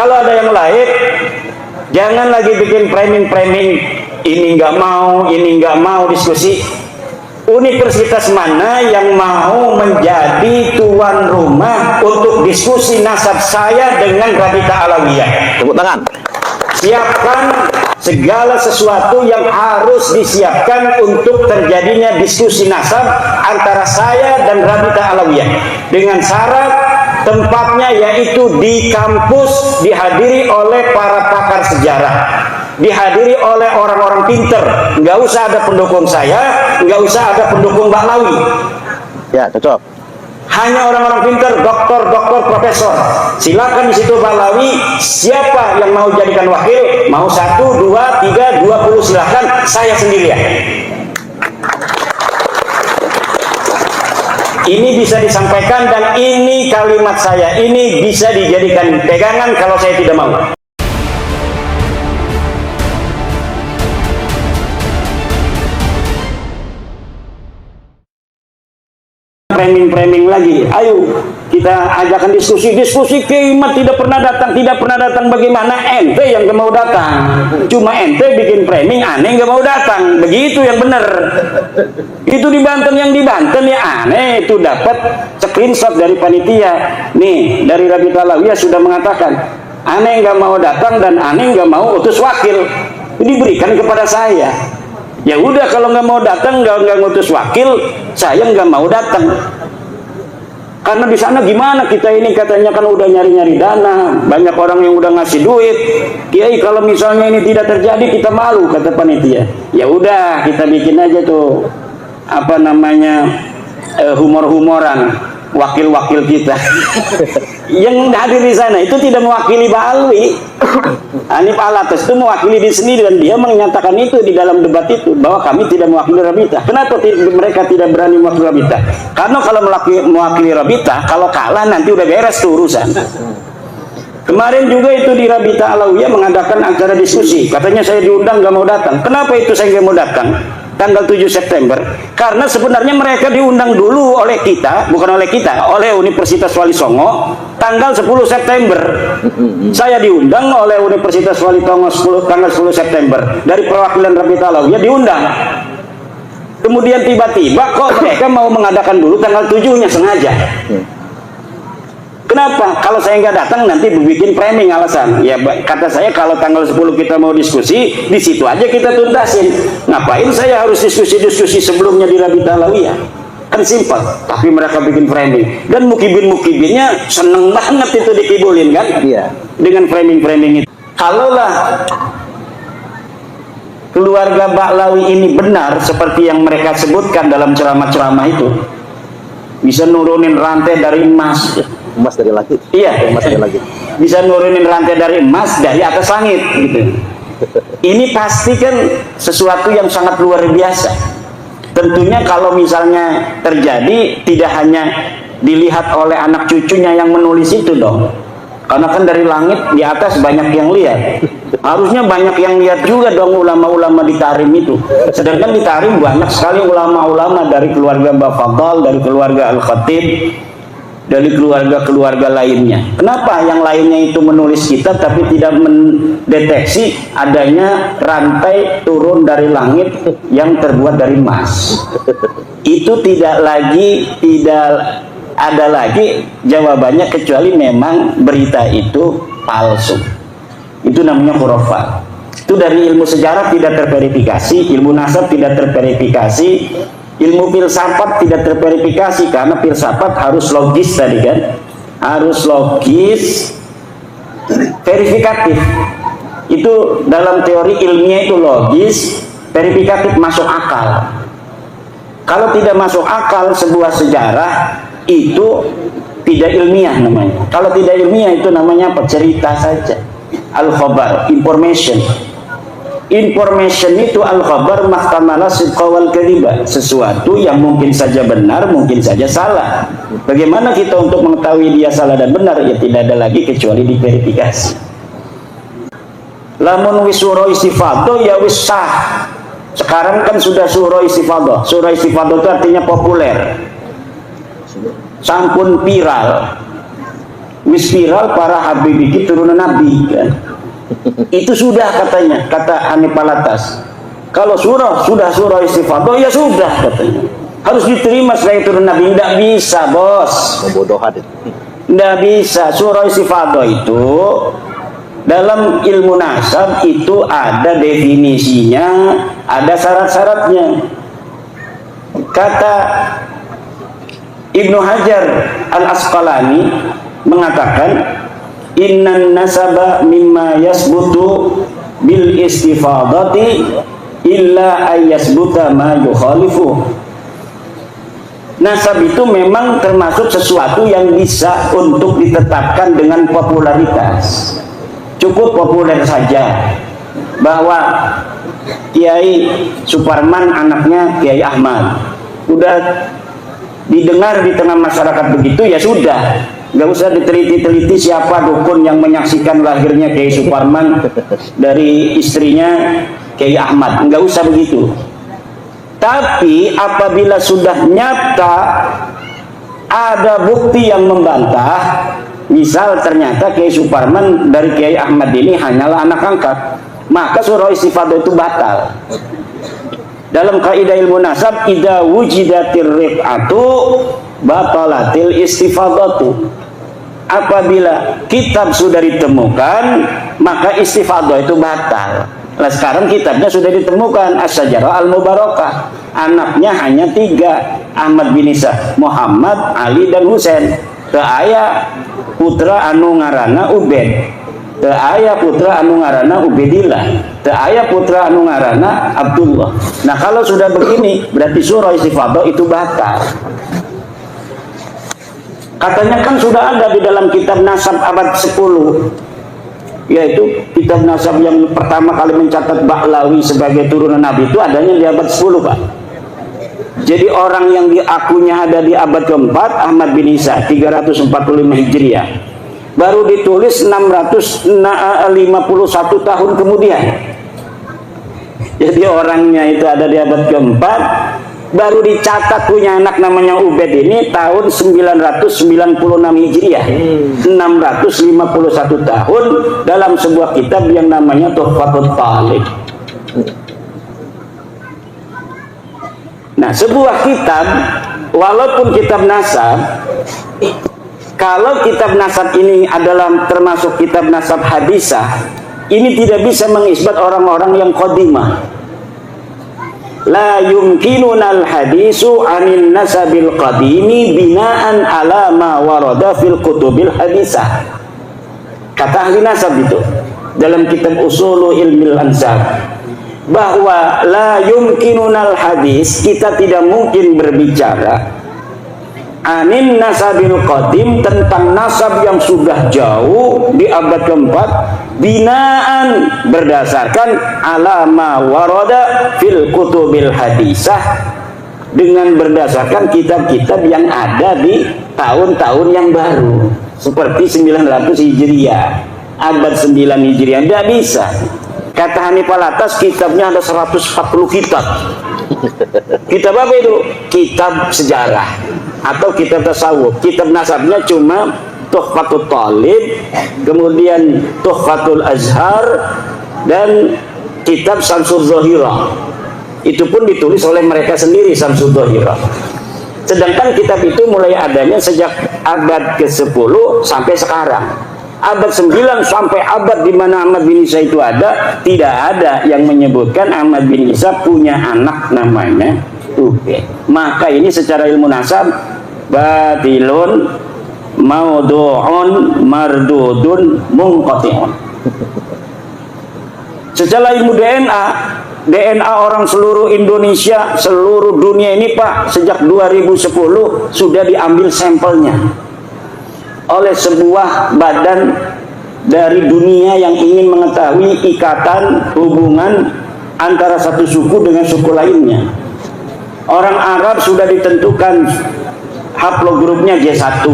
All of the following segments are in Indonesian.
Kalau ada yang lain, jangan lagi bikin framing-framing, ini nggak mau diskusi. Universitas mana yang mau menjadi tuan rumah untuk diskusi nasab saya dengan Rabita Alawiyah? Tepuk tangan. Siapkan segala sesuatu yang harus disiapkan untuk terjadinya diskusi nasab antara saya dan Rabita Alawiyah, dengan syarat tempatnya yaitu di kampus, dihadiri oleh para pakar sejarah, dihadiri oleh orang-orang pinter. Nggak usah ada pendukung saya, nggak usah ada pendukung Mbak Lawi. Ya, cocok. Hanya orang-orang pinter, doktor, profesor. Silakan di situ Mbak Lawi, siapa yang mau jadikan wakil, mau 1, 2, 3, 20, silakan, saya sendirian. Ini bisa disampaikan dan ini kalimat saya, ini bisa dijadikan pegangan kalau saya tidak mau. Framing lagi, ayo kita ajakan diskusi Kimat tidak pernah datang bagaimana? Ente yang gak mau datang, cuma ente bikin framing, aneh gak mau datang, begitu yang bener. Itu di Banten, yang di Banten ya aneh itu dapat screenshot dari panitia nih, dari Rabita Alawiyah sudah mengatakan aneh gak mau datang dan aneh gak mau utus wakil, diberikan kepada saya. Ya udah, kalau nggak mau datang, nggak ngutus wakil, saya nggak mau datang. Karena di sana gimana kita ini katanya kan udah nyari-nyari dana, banyak orang yang udah ngasih duit. Kiai kalau misalnya ini tidak terjadi kita malu, kata panitia. Ya udah, kita bikin aja tuh apa namanya humor-humoran wakil-wakil kita yang hadir di sana itu tidak mewakili Pak Alwi. Hanif Alatas itu mewakili diri sendiri dan dia menyatakan itu di dalam debat itu bahwa kami tidak mewakili Rabita. Kenapa mereka tidak berani mewakili Rabita? Karena kalau mewakili Rabita, kalau kalah nanti udah beres tuh urusan. Kemarin juga itu di Rabita Alawiyah mengadakan acara diskusi, katanya saya diundang nggak mau datang. Kenapa itu saya nggak mau datang? Tanggal 7 September, karena sebenarnya mereka diundang dulu oleh kita, bukan oleh kita, oleh Universitas Wali Songo tanggal 10 September. Saya diundang oleh Universitas Wali Songo tanggal 10 September dari perwakilan Rabita Alawiyah diundang. Kemudian tiba-tiba kok mereka mau mengadakan dulu tanggal 7-nya sengaja. Kenapa? Kalau saya nggak datang nanti bikin framing alasan. Ya kata saya kalau tanggal 10 kita mau diskusi, di situ aja kita tuntasin. Ngapain saya harus diskusi sebelumnya di Rabita Alawiyah? Kan simpel. Tapi mereka bikin framing. Dan mukibin-mukibinnya seneng banget itu dikibulin kan? Iya. Dengan framing-framing itu. Kalaulah keluarga Mbak Lawi ini benar seperti yang mereka sebutkan dalam ceramah-ceramah itu, bisa nurunin rantai dari emas dari langit. Iya, emas dari langit. Bisa nurunin rantai dari emas dari atas langit gitu. Ini pasti kan sesuatu yang sangat luar biasa. Tentunya kalau misalnya terjadi tidak hanya dilihat oleh anak cucunya yang menulis itu dong. Karena kan dari langit di atas banyak yang lihat. Harusnya banyak yang lihat juga dong ulama-ulama di Tarim itu. Sedangkan di Tarim banyak sekali ulama-ulama dari keluarga Mbak Fadal, dari keluarga Al-Khatib, dari keluarga-keluarga lainnya. Kenapa yang lainnya itu menulis kita tapi tidak mendeteksi adanya rantai turun dari langit yang terbuat dari emas? Itu tidak ada lagi jawabannya kecuali memang berita itu palsu. Itu namanya khurafat. Itu dari ilmu sejarah tidak terverifikasi, ilmu nasab tidak terverifikasi, ilmu filsafat tidak terverifikasi, karena filsafat harus logis tadi kan, harus logis, verifikatif. Itu dalam teori ilmiah itu logis, verifikatif, masuk akal. Kalau tidak masuk akal sebuah sejarah itu tidak ilmiah namanya. Kalau tidak ilmiah itu namanya apa? Cerita saja. Al-khabar, information. Information itu al-khabar mahtamala sidqa wal kadhiba, sesuatu yang mungkin saja benar, mungkin saja salah. Bagaimana kita untuk mengetahui dia salah dan benar? Ya tidak ada lagi kecuali diverifikasi. Lamun wis sura istifadah ya wis sah. Sekarang kan sudah sura istifadah. Sura istifadah itu artinya populer, sampun viral. wis viral para Habibiki turunan Nabi kan. Itu sudah katanya, kata Hanif Alatas. Kalau surah sudah surah istifadah ya sudah katanya. Harus diterima sebagai turun Nabi. Tidak bisa bos. Pembodohan. Tidak bisa. Surah istifadah itu dalam ilmu nasab itu ada definisinya, ada syarat-syaratnya. Kata Ibnu Hajar Al-Asqalani mengatakan innan nasaba mimma yasbutu bil istifadati illa ayyasbuta ma yukhalifu. Nasab itu memang termasuk sesuatu yang bisa untuk ditetapkan dengan popularitas. Cukup populer saja bahwa Kiai Suparman anaknya Kiai Ahmad. Udah didengar di tengah masyarakat begitu ya sudah. Nggak usah diteliti-teliti siapa dukun yang menyaksikan lahirnya Kiai Suparman dari istrinya Kiai Ahmad. Nggak usah begitu. Tapi apabila sudah nyata ada bukti yang membantah, misal ternyata Kiai Suparman dari Kiai Ahmad ini hanyalah anak angkat, maka surah istifadah itu batal. Dalam kaidah ilmu nasab, idza wujidatir rif'atu batalatil istifadatu. Apabila kitab sudah ditemukan, maka istifadah itu batal. Nah sekarang kitabnya sudah ditemukan, As-Sajarah Al-Mubarakah. Anaknya hanya 3, Ahmad bin Isa, Muhammad, Ali dan Husain. Teu aya putra anu ngaranna Ubed, teu aya putra anu ngaranna Ubedillah, teu aya putra anu ngaranna Abdullah. Nah kalau sudah begini berarti surah istifadah itu batal. Katanya kan sudah ada di dalam kitab nasab abad 10, yaitu kitab nasab yang pertama kali mencatat Ba'lawi sebagai turunan Nabi itu adanya di abad 10 Pak. Jadi orang yang diakunya ada di abad keempat, Ahmad bin Isa 345 Hijriah, baru ditulis 651 tahun kemudian. Jadi orangnya itu ada di abad keempat, baru dicatat punya anak namanya Ubed ini tahun 996 Hijriah, 651 tahun dalam sebuah kitab yang namanya Tuhfatul Talib. Nah, sebuah kitab, walaupun kitab nasab, kalau kitab nasab ini adalah termasuk kitab nasab hadisah, ini tidak bisa mengisbat orang-orang yang qadimah. La yumkinunal hadisu anin nasabil qadimi binaan ala ma warada fil kutubil hadisah. Kata ahli nasab itu dalam kitab Usulu Ilmil Ansab, bahwa la yumkinunal hadis, kita tidak mungkin berbicara anin nasabil qadim, tentang nasab yang sudah jauh di abad keempat, binaan berdasarkan alama waroda fil kutubil hadisah, dengan berdasarkan kitab-kitab yang ada di tahun-tahun yang baru seperti 900 Hijriah, abad 9 Hijriah. Tidak bisa. Kata Hanif Alatas, kitabnya ada 140 kitab. Kitab apa itu? Kitab sejarah atau kitab tasawuf. Kitab nasabnya cuma Tuhfatul Talib, kemudian Tuhfatul Azhar, dan kitab Samsul Zahirah. Itu pun ditulis oleh mereka sendiri, Samsul Zahirah. Sedangkan kitab itu mulai adanya sejak abad ke-10 sampai sekarang. Abad 9 sampai abad di mana Ahmad bin Isa itu ada, tidak ada yang menyebutkan Ahmad bin Isa punya anak namanya Ubed. Maka ini secara ilmu nasab batilun maudu'un mardudun munqati'un. Secara ilmu DNA orang seluruh Indonesia, seluruh dunia ini Pak, sejak 2010 sudah diambil sampelnya oleh sebuah badan dari dunia yang ingin mengetahui ikatan hubungan antara satu suku dengan suku lainnya. Orang Arab sudah ditentukan haplogrupnya J1,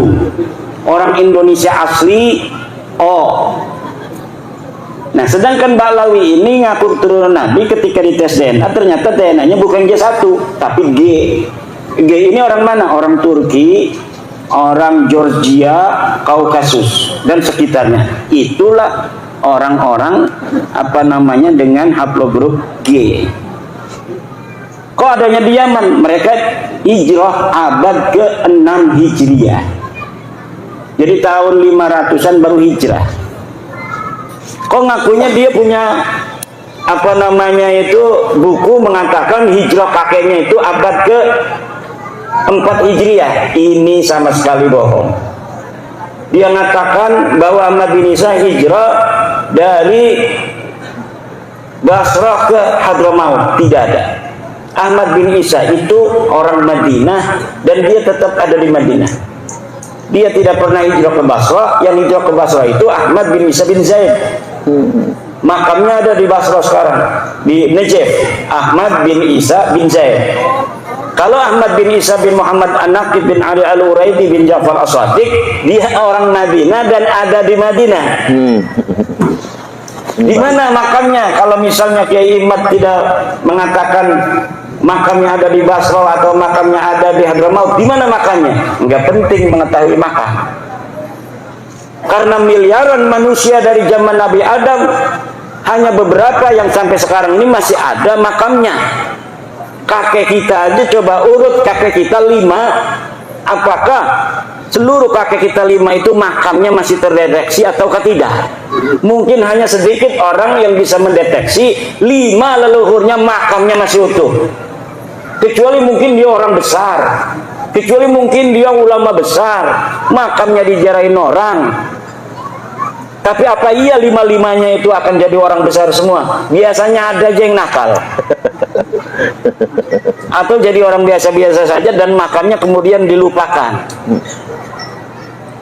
orang Indonesia asli O. Nah, sedangkan Ba'lawi ini ngaku keturunan Nabi, ketika dites DNA ternyata DNA-nya bukan J1 tapi G. G ini orang mana? Orang Turki, orang Georgia, Kaukasus. dan sekitarnya. Itulah orang-orang dengan haplogrup G. Kok adanya di Yaman? Mereka hijrah abad ke-6 Hijriah. Jadi tahun 500-an baru hijrah. Kok ngakunya dia punya buku mengatakan hijrah kakeknya itu abad ke-4 Hijriah. Ini sama sekali bohong. Dia mengatakan bahwa Ahmad bin Isa hijrah dari Basrah ke Hadramaut. Tidak ada. Ahmad bin Isa itu orang Madinah dan dia tetap ada di Madinah. Dia tidak pernah hijrah ke Basrah. Yang hijrah ke Basrah itu Ahmad bin Isa bin Zaid. Makamnya ada di Basrah sekarang, di Najaf. Ahmad bin Isa bin Zaid. Kalau Ahmad bin Isa bin Muhammad An-Naqib bin Ali Al-Uraidi bin Ja'far As-Sadiq, dia orang Madinah dan ada di Madinah. Di mana makamnya? Kalau misalnya Kiai Imad tidak mengatakan makamnya ada di Basrah atau makamnya ada di Hadramaut, di mana makamnya? Enggak penting mengetahui makam. Karena miliaran manusia dari zaman Nabi Adam, hanya beberapa yang sampai sekarang ini masih ada makamnya. Kakek kita aja coba urut kakek kita 5, apakah seluruh kakek kita 5 itu makamnya masih terdeteksi ataukah tidak? Mungkin hanya sedikit orang yang bisa mendeteksi 5 leluhurnya makamnya masih utuh. Kecuali mungkin dia orang besar, kecuali mungkin dia ulama besar, makamnya dijarahin orang. Tapi apa iya 5-5-nya itu akan jadi orang besar semua? Biasanya ada aja yang nakal. Atau jadi orang biasa-biasa saja dan makamnya kemudian dilupakan.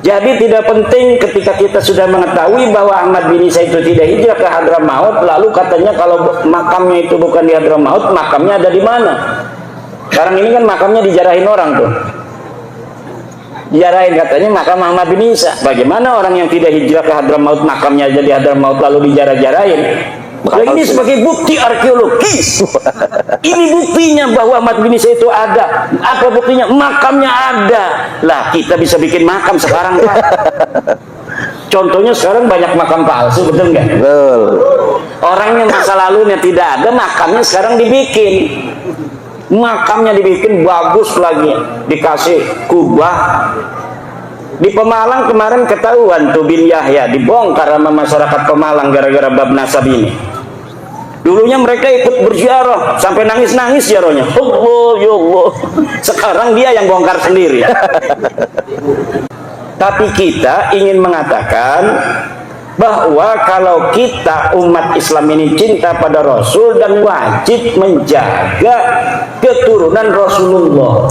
Jadi tidak penting ketika kita sudah mengetahui bahwa Ahmad bin Isa itu tidak hijrah ke Hadramaut, lalu katanya kalau makamnya itu bukan di Hadramaut, makamnya ada di mana? Sekarang ini kan makamnya dijarahin orang tuh. Dijarahin katanya makam Ahmad bin Isa. Bagaimana orang yang tidak hijrah ke Hadramaut makamnya jadi Hadramaut lalu dijarah-jarahin? Ini sebagai bukti arkeologis. Ini buktinya bahwa Ahmad bin Isa itu ada. Apa buktinya? Makamnya ada. Lah kita bisa bikin makam sekarang kan? Contohnya sekarang banyak makam palsu, betul nggak? Betul. Orangnya masa lalunya tidak ada, makamnya sekarang dibikin. Makamnya dibikin bagus lagi, dikasih kubah. Di Pemalang kemarin ketahuan tuh bin Yahya dibongkar sama masyarakat Pemalang gara-gara bab nasab ini. Dulunya mereka ikut berziarah sampai nangis-nangis ziarahnya. Allah ya Allah. Sekarang dia yang bongkar sendiri. Tapi kita ingin mengatakan bahwa kalau kita umat Islam ini cinta pada Rasul dan wajib menjaga keturunan Rasulullah.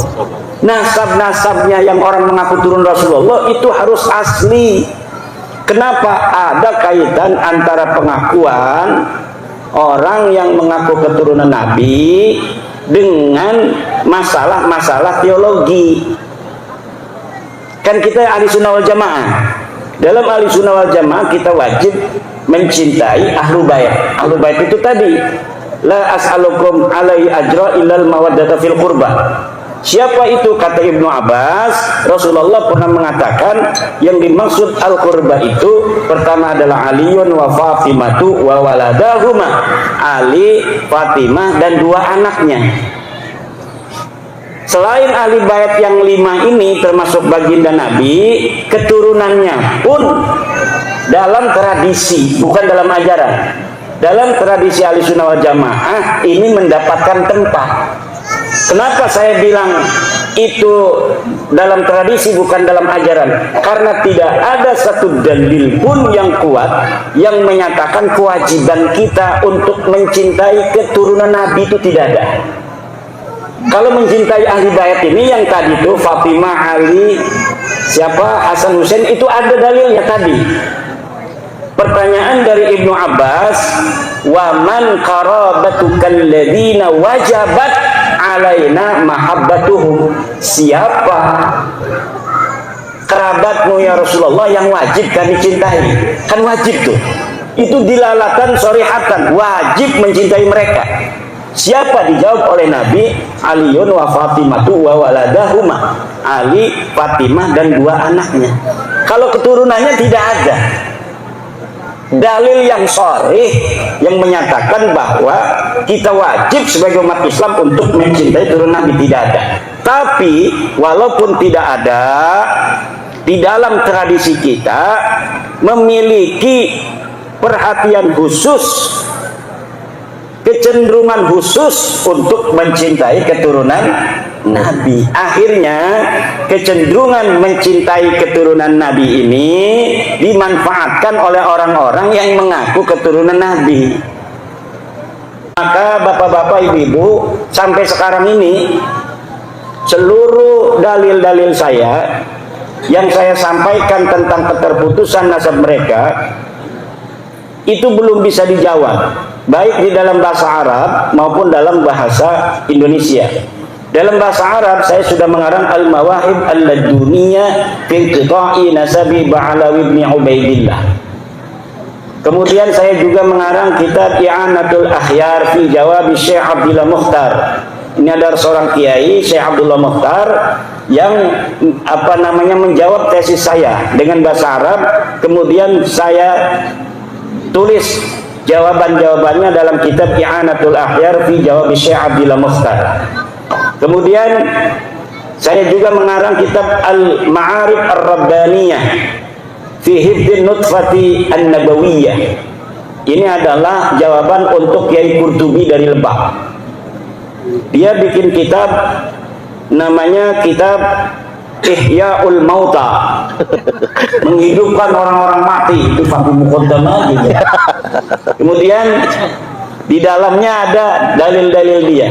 Nasab-nasabnya yang orang mengaku turun Rasulullah itu harus asli. Kenapa? Ada kaitan antara pengakuan orang yang mengaku keturunan Nabi dengan masalah-masalah teologi. Kan kita ahli sunnah wal jamaah. Dalam ahli sunnah wal jamaah kita wajib mencintai ahlu bait. Ahlu bait itu tadi, la as'alukum alaihi ajra illal mawaddata fil qurba. Siapa itu? Kata Ibnu Abbas, Rasulullah pernah mengatakan yang dimaksud al-qurba itu pertama adalah Aliun wa Fatimatu wa waladahuma. Ali, Fatimah dan 2 anaknya. Selain ahli bait yang 5 ini termasuk baginda Nabi, keturunannya pun dalam tradisi, bukan dalam ajaran, dalam tradisi ahli sunnah wal jamaah ini mendapatkan tempat. Kenapa saya bilang itu dalam tradisi bukan dalam ajaran? Karena tidak ada satu dalil pun yang kuat yang menyatakan kewajiban kita untuk mencintai keturunan Nabi itu tidak ada. Kalau mencintai ahli bait ini yang tadi itu Fatimah, Ali, siapa, Hasan, Husain, itu ada dalilnya tadi. Pertanyaan dari Ibnu Abbas, wa man qarabatukal ladina wajabat alaina mahabbatuhum. Siapa kerabatmu ya Rasulullah yang wajib kami cintai? Kan wajib tuh. Itu dilalatan sorihatan, wajib mencintai mereka. Siapa? Dijawab oleh Nabi, Aliun wa Fatimatu wa waladahuma. Ali, Fatimah dan 2 anaknya. Kalau keturunannya tidak ada dalil yang sharih yang menyatakan bahwa kita wajib sebagai umat Islam untuk mencintai turunan Nabi, tidak ada. Tapi walaupun tidak ada, di dalam tradisi kita memiliki perhatian khusus, kecenderungan khusus untuk mencintai keturunan Nabi. Akhirnya kecenderungan mencintai keturunan Nabi ini dimanfaatkan oleh orang-orang yang mengaku keturunan Nabi. Maka bapak-bapak, ibu-ibu, sampai sekarang ini seluruh dalil-dalil saya yang saya sampaikan tentang keterputusan nasab mereka itu belum bisa dijawab, baik di dalam bahasa Arab maupun dalam bahasa Indonesia. Dalam bahasa Arab saya sudah mengarang Al-Mawahib Al-Laduniyah fi Qita'i Nasabi Ba'alawi ibn Ubaidillah. Kemudian saya juga mengarang kitab I'anatul Ahyar fi Jawab Syekh Abdullah Mukhtar. Ini ada seorang kiai, Syekh Abdullah Mukhtar, yang menjawab tesis saya dengan bahasa Arab. Kemudian saya tulis jawaban-jawabannya dalam kitab I'anatul Ahyar fi Jawab Syekh Abdullah Mukhtar. Kemudian saya juga mengarang kitab Al-Ma'arif Ar-Rabbaniyah fi Hifdhin Nutfati An-Nabawiyah. Ini adalah jawaban untuk Kiai Qurtubi dari Lebak. Dia bikin kitab namanya kitab Ihya'ul Mauta, menghidupkan orang-orang mati. Itu Fakih Muqaddamah gitu. Kemudian di dalamnya ada dalil-dalil dia.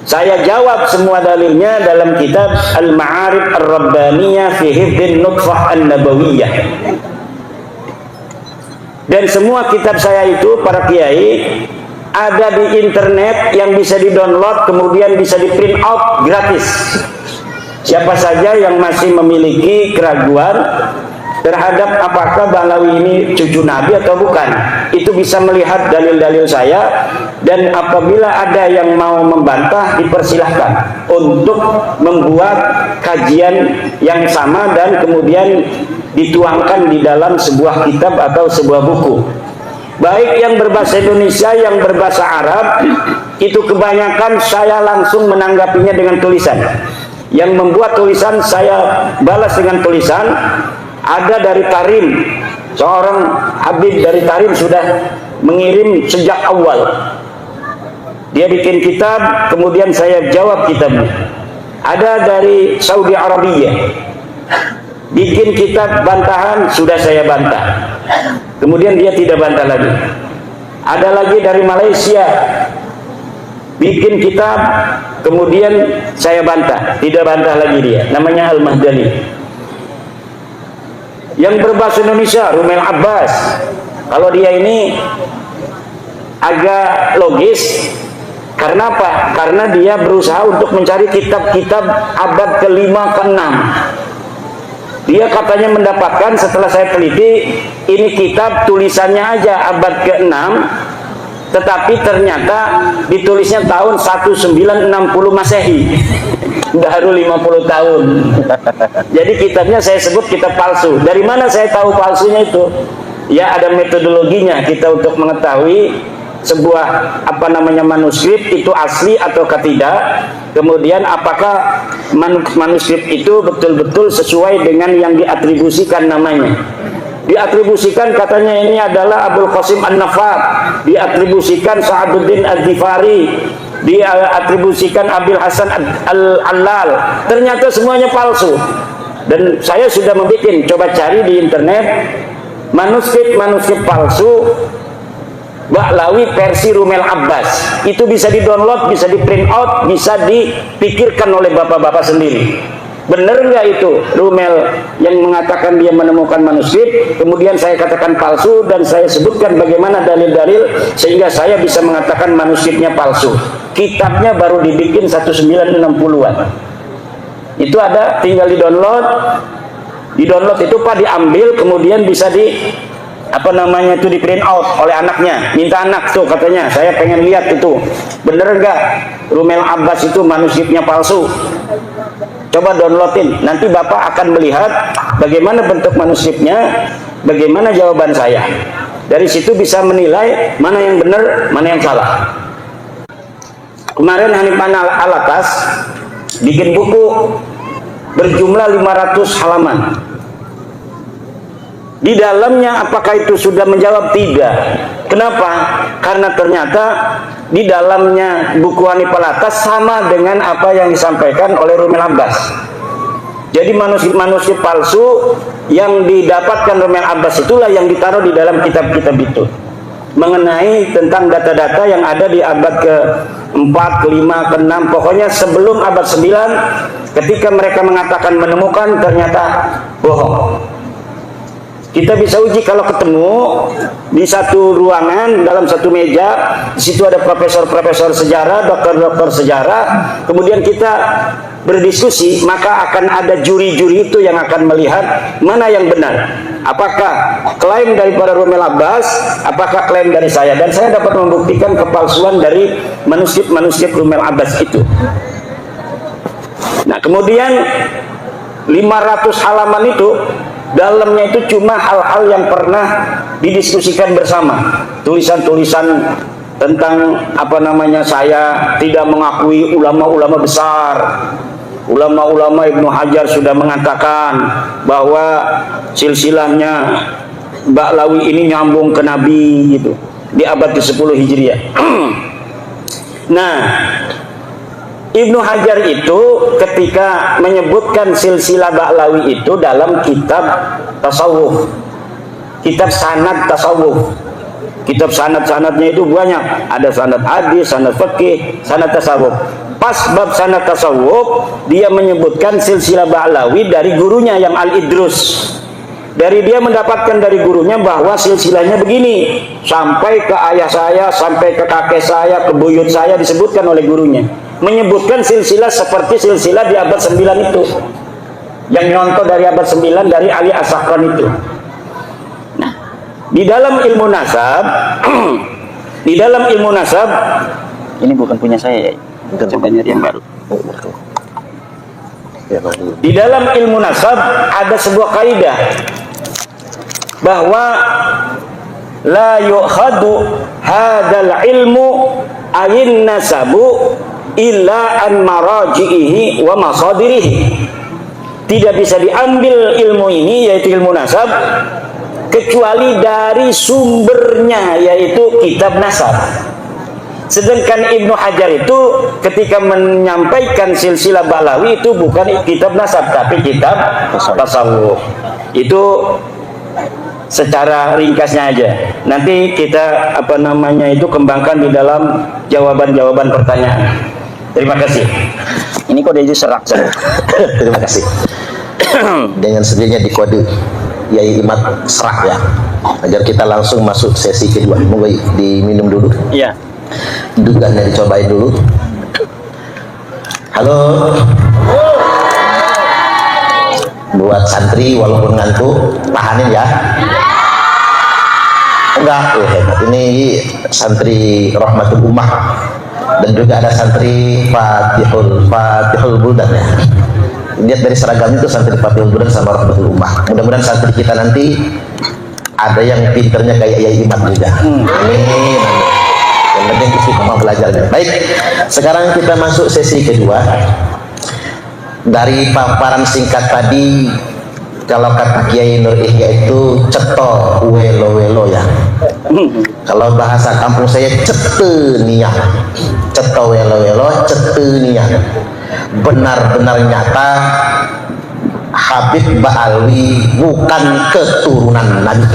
Saya jawab semua dalilnya dalam kitab Al-Ma'arif Ar-Rabbaniyah fi Hifdhin Nutfah An-Nabawiyah. Dan semua kitab saya itu, para kiai, ada di internet yang bisa di-download, kemudian bisa di-print out gratis. Siapa saja yang masih memiliki keraguan terhadap apakah Ba'alawi ini cucu Nabi atau bukan, itu bisa melihat dalil-dalil saya. Dan apabila ada yang mau membantah, dipersilahkan untuk membuat kajian yang sama dan kemudian dituangkan di dalam sebuah kitab atau sebuah buku, baik yang berbahasa Indonesia, yang berbahasa Arab. Itu kebanyakan saya langsung menanggapinya dengan tulisan. Yang membuat tulisan saya balas dengan tulisan. Ada dari Tarim, seorang Habib dari Tarim sudah mengirim sejak awal. Dia bikin kitab, kemudian saya jawab kitabnya. Ada dari Saudi Arabia, bikin kitab bantahan, sudah saya bantah. Kemudian dia tidak bantah lagi. Ada lagi dari Malaysia, bikin kitab, kemudian saya bantah, tidak bantah lagi dia. Namanya Al-Mahdani. Yang berbahasa Indonesia, Rumel Abbas. Kalau dia ini agak logis. Karena apa? Karena dia berusaha untuk mencari kitab-kitab abad ke-5 ke-6. Dia katanya mendapatkan, setelah saya teliti, ini kitab tulisannya aja abad ke-6, tetapi ternyata ditulisnya tahun 1960 Masehi. Baru 50 tahun. Jadi kitabnya saya sebut kitab palsu. Dari mana saya tahu palsunya itu? Ya, ada metodologinya kita untuk mengetahui sebuah manuskrip itu asli atau tidak. Kemudian apakah manuskrip itu betul-betul sesuai dengan yang diatribusikan namanya. Diatribusikan katanya ini adalah Abul Qasim An-Nafat, diatribusikan Sa'aduddin Al-Ghifari, diatribusikan Abil Hasan Al-Allal. Ternyata semuanya palsu. Dan saya sudah membuat, coba cari di internet manuskrip-manuskrip palsu Ba'alawi versi Rumel Abbas. Itu bisa di-download, bisa di-print out, bisa dipikirkan oleh bapak-bapak sendiri. Benar nggak itu Rumel yang mengatakan dia menemukan manuskrip, kemudian saya katakan palsu, dan saya sebutkan bagaimana dalil-dalil sehingga saya bisa mengatakan manuskripnya palsu. Kitabnya baru dibikin 1960-an. Itu ada, tinggal di-download. Di-download itu Pak diambil, kemudian bisa di print out oleh anaknya. Minta anak tuh, katanya saya pengen lihat itu bener enggak Rumel Abbas itu manuskripnya palsu. Coba downloadin, nanti Bapak akan melihat bagaimana bentuk manuskripnya, bagaimana jawaban saya. Dari situ bisa menilai mana yang benar, mana yang salah. Kemarin Hanifan Alatas bikin buku berjumlah 500 halaman. Di dalamnya apakah itu sudah menjawab? Tidak. Kenapa? Karena ternyata di dalamnya buku Hanifan Alatas sama dengan apa yang disampaikan oleh Rumel Abbas. Jadi manuskrip-manuskrip palsu yang didapatkan Rumel Abbas itulah yang ditaruh di dalam kitab-kitab itu, mengenai tentang data-data yang ada di abad ke-4, ke-5, ke-6, pokoknya sebelum abad 9, ketika mereka mengatakan menemukan, ternyata bohong. Kita bisa uji kalau ketemu di satu ruangan, dalam satu meja, di situ ada profesor-profesor sejarah, dokter-dokter sejarah, kemudian kita berdiskusi, maka akan ada juri-juri itu yang akan melihat mana yang benar. Apakah klaim daripada Rumel Abbas, apakah klaim dari saya, dan saya dapat membuktikan kepalsuan dari manuskrip-manuskrip Rumel Abbas itu. Nah, kemudian 500 halaman itu dalamnya itu cuma hal-hal yang pernah didiskusikan bersama, tulisan-tulisan tentang apa namanya, saya tidak mengakui ulama-ulama besar. Ulama-ulama Ibnu Hajar sudah mengatakan bahwa silsilahnya Ba'lawi ini nyambung ke Nabi gitu, di abad ke-10 Hijriah. Nah, Ibnu Hajar itu ketika menyebutkan silsilah Ba'lawi itu dalam kitab tasawuf, kitab sanad tasawuf. Kitab sanad-sanadnya itu banyak, ada sanad hadis, sanad fikih, sanad tasawuf. Pas bab sanad tasawuf, dia menyebutkan silsilah Ba'lawi dari gurunya yang Al-Idrus. Dari dia mendapatkan dari gurunya bahwa silsilahnya begini, sampai ke ayah saya, sampai ke kakek saya, ke buyut saya, disebutkan oleh gurunya. Menyebutkan silsilah seperti silsilah di abad 9 itu, yang nyontoh dari abad 9 dari Ali As-Sakran itu. Nah, di dalam ilmu nasab di dalam ilmu nasab, ini bukan punya saya ya, coba nyari yang baru. Di dalam ilmu nasab ada sebuah kaidah bahwa la yu'khadu hadal ilmu ayin nasabu illa an maraji'ihi wa masadirihi. Tidak bisa diambil ilmu ini, yaitu ilmu nasab, kecuali dari sumbernya, yaitu kitab nasab. Sedangkan Ibnu Hajar itu ketika menyampaikan silsilah Ba'lawi itu bukan kitab nasab, tapi kitab tasawuf. Itu secara ringkasnya aja. Nanti kita apa namanya itu kembangkan di dalam jawaban-jawaban pertanyaan. Terima kasih. Ini kode itu serak. Terima kasih. Dengan sendirinya di kode Yai Imad serak ya. Agar kita langsung masuk sesi kedua. Monggo diminum dulu. Iya. Dugaannya dicobain dulu. Halo. Buat santri walaupun ngantuk, tahanin ya. Enggak, ini santri Rahmatul Ummah dan juga ada santri Fatihul Buldan ya. Lihat dari seragam itu santri Fatihul Buldan sama Rahmatul Ummah. Mudah-mudahan santri kita nanti ada yang pinternya kayak Yai Imam juga. Amin. Yang penting istiqomah belajarnya. Baik, sekarang kita masuk sesi kedua. Dari paparan singkat tadi, kalau kata Kiai Nur Ihya itu ceto welo-welo ya. Kalau bahasa kampung saya ceteniah. Ceto welo-welo, ceteniah. Benar-benar nyata Habib Ba'lawi bukan keturunan Nabi.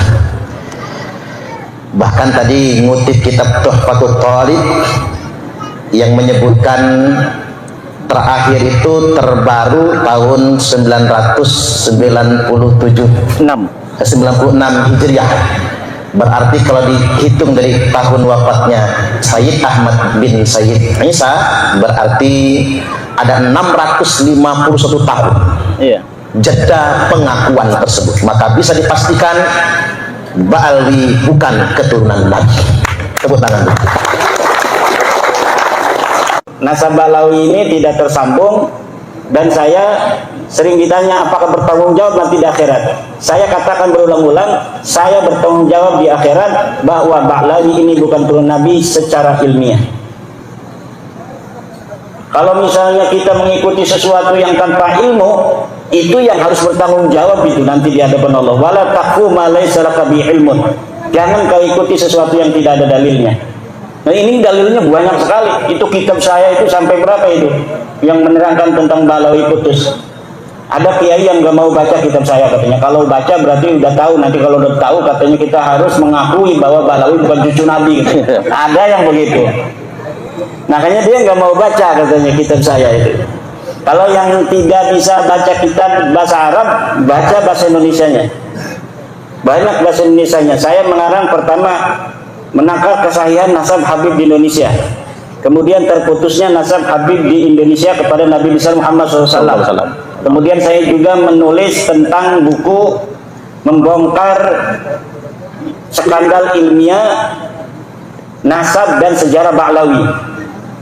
Bahkan tadi ngutip kitab Tuhfatul Thalib yang menyebutkan terakhir itu terbaru tahun 996 Hijriah. Berarti kalau dihitung dari tahun wafatnya Sayyid Ahmad bin Sayyid Isa, berarti ada 651 tahun. Iya. Jeda pengakuan tersebut. Maka bisa dipastikan Ba'lawi bukan keturunan Nabi. Tepuk tangan dulu. Nasab Ba'lawi ini tidak tersambung Dan saya sering ditanya apakah bertanggung jawab nanti di akhirat. Saya katakan berulang-ulang, saya bertanggung jawab di akhirat bahwa Ba'lawi ini bukan turun Nabi secara ilmiah. Kalau misalnya kita mengikuti sesuatu yang tanpa ilmu, itu yang harus bertanggung jawab itu nanti di hadapan Allah. Wala taqfu ma laysa laka bi ilmun. Jangan kau ikuti sesuatu yang tidak ada dalilnya. Nah, ini dalilnya banyak sekali. Itu kitab saya itu sampai berapa itu yang menerangkan tentang Ba'lawi putus. Ada kiai yang gak mau baca kitab saya katanya. Kalau baca berarti udah tahu. Nanti kalau udah tahu katanya kita harus mengakui bahwa Ba'lawi bukan cucu Nabi gitu. Ada yang begitu. Makanya dia nggak mau baca katanya kitab saya itu. Kalau yang tidak bisa baca kitab bahasa Arab, baca bahasa Indonesianya. Banyak bahasa Indonesianya. Saya mengarang pertama menangkal kesahihan nasab Habib di Indonesia. Kemudian terputusnya nasab Habib di Indonesia kepada Nabi besar Muhammad SAW. Kemudian saya juga menulis tentang buku membongkar skandal ilmiah nasab dan sejarah Ba'lawi.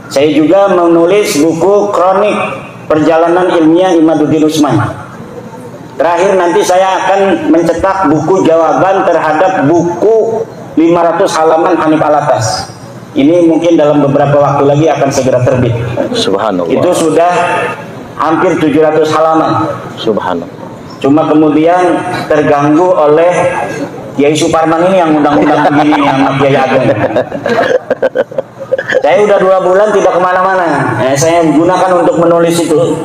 Saya juga menulis buku kronik perjalanan ilmiah Imaduddin Usman. Terakhir nanti saya akan mencetak buku jawaban terhadap buku 500 halaman Hanif Alatas. Ini mungkin dalam beberapa waktu lagi akan segera terbit. Subhanallah. Itu sudah hampir 700 halaman. Subhanallah. Cuma kemudian terganggu oleh Kiai Suparman ini yang undang-undang begini sama Kiai Ageng. Saya udah 2 bulan tidak kemana-mana. Saya gunakan untuk menulis itu.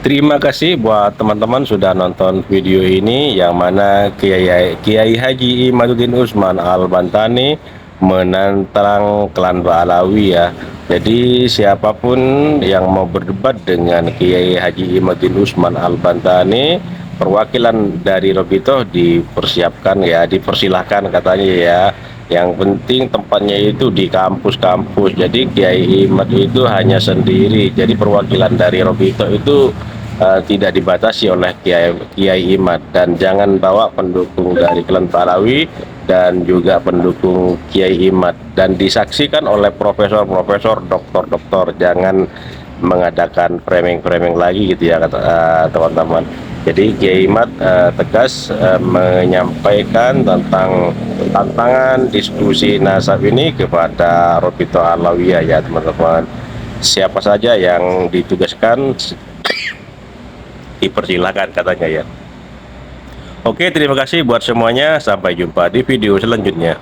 Terima kasih buat teman-teman sudah nonton video ini, yang mana Kiai Haji Imaduddin Usman Al-Bantani menantang klan Ba'lawi ya. Jadi siapapun yang mau berdebat dengan Kiai Haji Imaduddin Usman Al-Bantani, perwakilan dari Robito dipersiapkan ya, dipersilahkan katanya ya. Yang penting tempatnya itu di kampus-kampus. Jadi Kiai Imad itu hanya sendiri. Jadi perwakilan dari Robito itu tidak dibatasi oleh Kiai Imad, dan jangan bawa pendukung dari klan Ba'lawi dan juga pendukung Kiai Imad, dan disaksikan oleh profesor-profesor, doktor-doktor. Jangan mengadakan framing-framing lagi gitu ya teman-teman. Jadi Kiai Imad tegas menyampaikan tentang tantangan diskusi nasab ini kepada Robito Alawiyah ya teman-teman. Siapa saja yang ditugaskan dipersilakan katanya ya. Oke, terima kasih buat semuanya. Sampai jumpa di video selanjutnya.